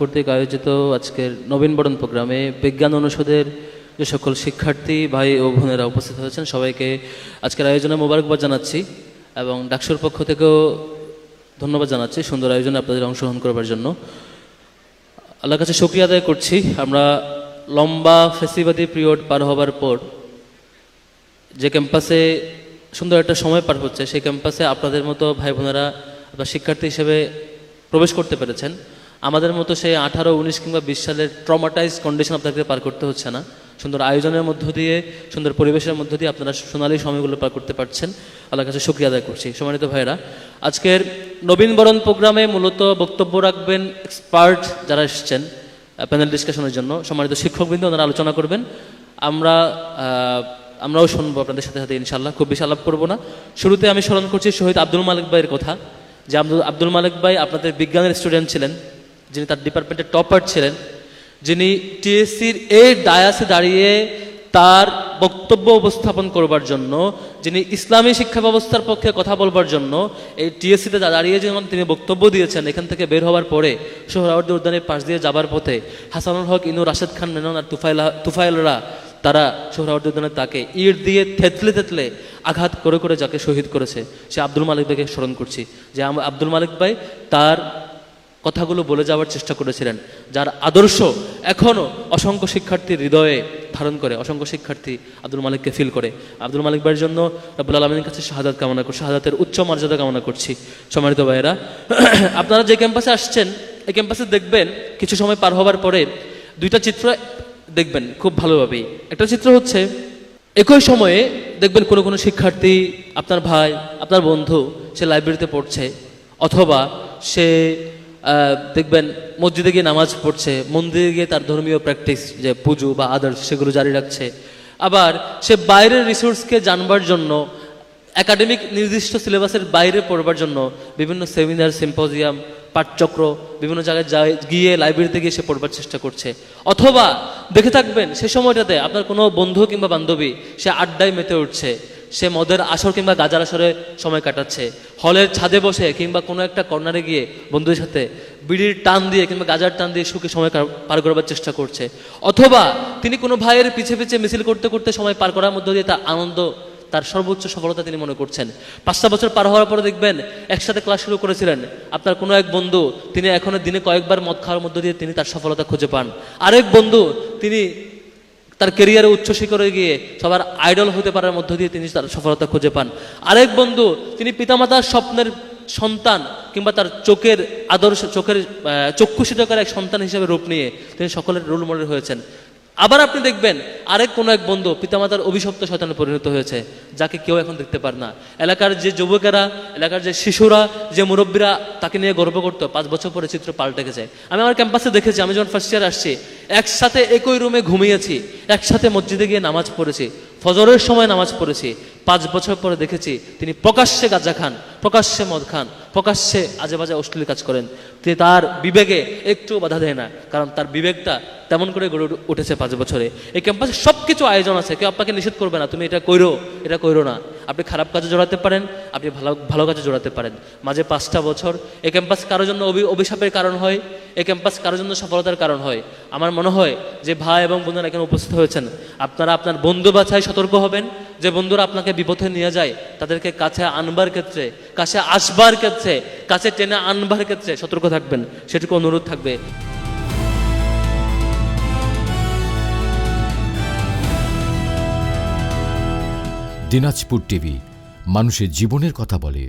কর্তৃক আয়োজিত আজকের নবীনবরণ প্রোগ্রামে বিজ্ঞান অনুষদের যে সকল শিক্ষার্থী ভাই ও বোনেরা উপস্থিত হয়েছেন সবাইকে আজকের আয়োজনে মোবারকবাদ জানাচ্ছি এবং ডাকসুর পক্ষ থেকেও ধন্যবাদ জানাচ্ছি সুন্দর আয়োজনে আপনাদের অংশগ্রহণ করবার জন্য। আল্লাহর কাছে শুকরিয়া আদায় করছি, আমরা লম্বা ফেসিবাদী পিরিয়ড পার হবার পর যে ক্যাম্পাসে সুন্দর একটা সময় পার হচ্ছে সেই ক্যাম্পাসে আপনাদের মতো ভাই বোনেরা আপনার শিক্ষার্থী হিসেবে প্রবেশ করতে পেরেছেন। আমাদের মতো সেই 18, 19 কিংবা 20 সালের ট্রমাটাইজ কন্ডিশন আপনাদেরকে পার করতে হচ্ছে না। সুন্দর আয়োজনের মধ্য দিয়ে, সুন্দর পরিবেশের মধ্য দিয়ে আপনারা সোনালী সময়গুলো পার করতে পারছেন। আল্লাহর কাছে শুকরিয়া আদায় করছি। সম্মানিত ভাইরা, আজকের নবীনবরণ প্রোগ্রামে মূলত বক্তব্য রাখবেন এক্সপার্ট যারা এসেছেন প্যানেল ডিসকাশনের জন্য। সম্মানিত শিক্ষকবৃন্দ ওনারা আলোচনা করবেন, আমরাও শুনবো আপনাদের সাথে সাথে ইনশাল্লাহ। খুব বেশি আলাপ করবো না। শুরুতে আমি স্মরণ করছি শহীদ আব্দুল মালিক ভাইয়ের কথা, যে আব্দুল মালিক ভাই আপনাদের বিজ্ঞানের স্টুডেন্ট ছিলেন, যিনি তার ডিপার্টমেন্টের টপার ছিলেন, যিনি টিএসসির এই ডায়াসে দাঁড়িয়ে তার বক্তব্য উপস্থাপন করবার জন্য, যিনি ইসলামী শিক্ষা ব্যবস্থার পক্ষে কথা বলবার জন্য এই টিএসসিতে দাঁড়িয়ে যখন তিনি বক্তব্য দিয়েছেন, এখান থেকে বের হওয়ার পরে সোহরাওয়ার্দী উদ্যানের পাশ দিয়ে যাবার পথে হাসানুল হক, ইনু, রাশেদ খান মেনন আর তুফাইলরা তারা সোহরাওয়ার্দী উদ্যানে তাকে ইট দিয়ে থেতলে আঘাত করে করে যাকে শহীদ করেছে সে আব্দুল মালিক ভাইকে স্মরণ করছি। যে আব্দুল মালিক ভাই তার কথাগুলো বলে যাওয়ার চেষ্টা করেছিলেন, যার আদর্শ এখনও অসংখ্য শিক্ষার্থীর হৃদয়ে ধারণ করে, অসংখ্য শিক্ষার্থী আব্দুল মালিককে ফিল করে। আব্দুল মালিক ভাইয়ের জন্য রব্বুল আলামিনের কাছে শাহাদাত কামনা করছি, শাহাদাতের উচ্চ মর্যাদা কামনা করছি। সম্মানিত ভাইয়েরা, আপনারা যে ক্যাম্পাসে আসছেন এই ক্যাম্পাসে দেখবেন কিছু সময় পার হবার পরে দুইটা চিত্র দেখবেন খুব ভালোভাবেই। একটা চিত্র হচ্ছে একই সময়ে দেখবেন কোনো শিক্ষার্থী, আপনার ভাই, আপনার বন্ধু, সে লাইব্রেরিতে পড়ছে, অথবা সে দেখবেন মসজিদে গিয়ে নামাজ পড়ছে, মন্দিরে গিয়ে তার ধর্মীয় প্র্যাকটিস যে পুজো বা আদার্স সেগুলো জারি রাখছে। আবার সে বাইরের রিসোর্সকে জানবার জন্য, একাডেমিক নির্দিষ্ট সিলেবাসের বাইরে পড়বার জন্য বিভিন্ন সেমিনার, সিম্পোজিয়াম, পাঠচক্র, বিভিন্ন জায়গায় গিয়ে লাইব্রেরিতে গিয়ে সে পড়বার চেষ্টা করছে। অথবা দেখে থাকবেন সে সময়টাতে আপনার কোনো বন্ধু কিংবা বান্ধবী সে আড্ডায় মেতে উঠছে, সে মদের আসর কিংবা গাজার আসরে সময় কাটাচ্ছে, হলের ছাদে বসে কিংবা কোনো একটা কর্নারে গিয়ে বন্ধুদের সাথে বিড়ির টান দিয়ে কিংবা গাজার টান দিয়ে সুখে সময় পার করবার চেষ্টা করছে। অথবা তিনি কোনো ভাইয়ের পিছে পিছে মিছিল করতে করতে সময় পার করার মধ্য দিয়ে তার আনন্দ, তার সর্বোচ্চ সফলতা তিনি মনে করছেন। 5টা বছর পার হওয়ার পরে দেখবেন একসাথে ক্লাস শুরু করেছিলেন আপনার কোনো এক বন্ধু, তিনি এখনো দিনে কয়েকবার মদ খাওয়ার মধ্য দিয়ে তিনি তার সফলতা খুঁজে পান। আরেক বন্ধু তিনি তার কেরিয়ারে উচ্চ শিখরে গিয়ে সবার আইডল হতে পারার মধ্য দিয়ে তিনি তার সফলতা খুঁজে পান। আরেক বন্ধু তিনি পিতামাতার স্বপ্নের সন্তান কিংবা তার চোখের আদর্শ, চক্ষুষিতকার এক সন্তান হিসেবে রূপ নিয়ে তিনি সকলের রোল মডেল হয়েছেন। আবার আপনি দেখবেন আরেক কোনো এক বন্ধু পিতামাতার অভিশপ্ত শয়তানে পরিণত হয়েছে, যাকে কেউ এখন দেখতে পারে না। এলাকার যে যুবকেরা, এলাকার যে শিশুরা, যে মুরব্বীরা তাকে নিয়ে গর্ব করতো, 5 বছর পরে চিত্র পাল্টে গেছে। আমি আমার ক্যাম্পাসে দেখেছি, আমি যখন ফার্স্ট ইয়ার আসছি একসাথে একই রুমে ঘুমিয়েছি, একসাথে মসজিদে গিয়ে নামাজ পড়েছি, ফজরের সময় নামাজ পড়েছি। 5 বছর পরে দেখেছি তিনি প্রকাশ্যে গাঁজা খান, প্রকাশ্যে মদ খান, প্রকাশ্যে আজে বাজে অশ্লীল কাজ করেন। তিনি তার বিবেকে একটু বাধা দেয় না, কারণ তার বিবেকটা তেমন করে গড়ে উঠেছে 5 বছরে। এই ক্যাম্পাসে সব কিছু আয়োজন আছে, কেউ আপনাকে নিষেধ করবে না তুমি এটা কইরো না। আপনি খারাপ কাজে জড়াতে পারেন, আপনি ভালো কাজে জড়াতে পারেন। মাঝে 5টা বছর এই ক্যাম্পাস কারোর জন্য অভিশাপের কারণ হয়, এই ক্যাম্পাস কারোর জন্য সফলতার কারণ হয়। আমার মনে হয় যে ভাই এবং বোনেরা এখানে উপস্থিত হয়েছেন, আপনারা আপনার বন্ধু বাছাই সতর্ক হবেন। যে বন্ধুরা আপনাকে বিপথে নিয়ে যায় তাদেরকে কাছে আনবার ক্ষেত্রে, কাছে আসবার ক্ষেত্রে, কাছে টেনে আনবার ক্ষেত্রে সতর্ক থাকবেন, সেটুকু অনুরোধ থাকবে। দিনাজপুর টিভি, মানুষের জীবনের কথা বলে।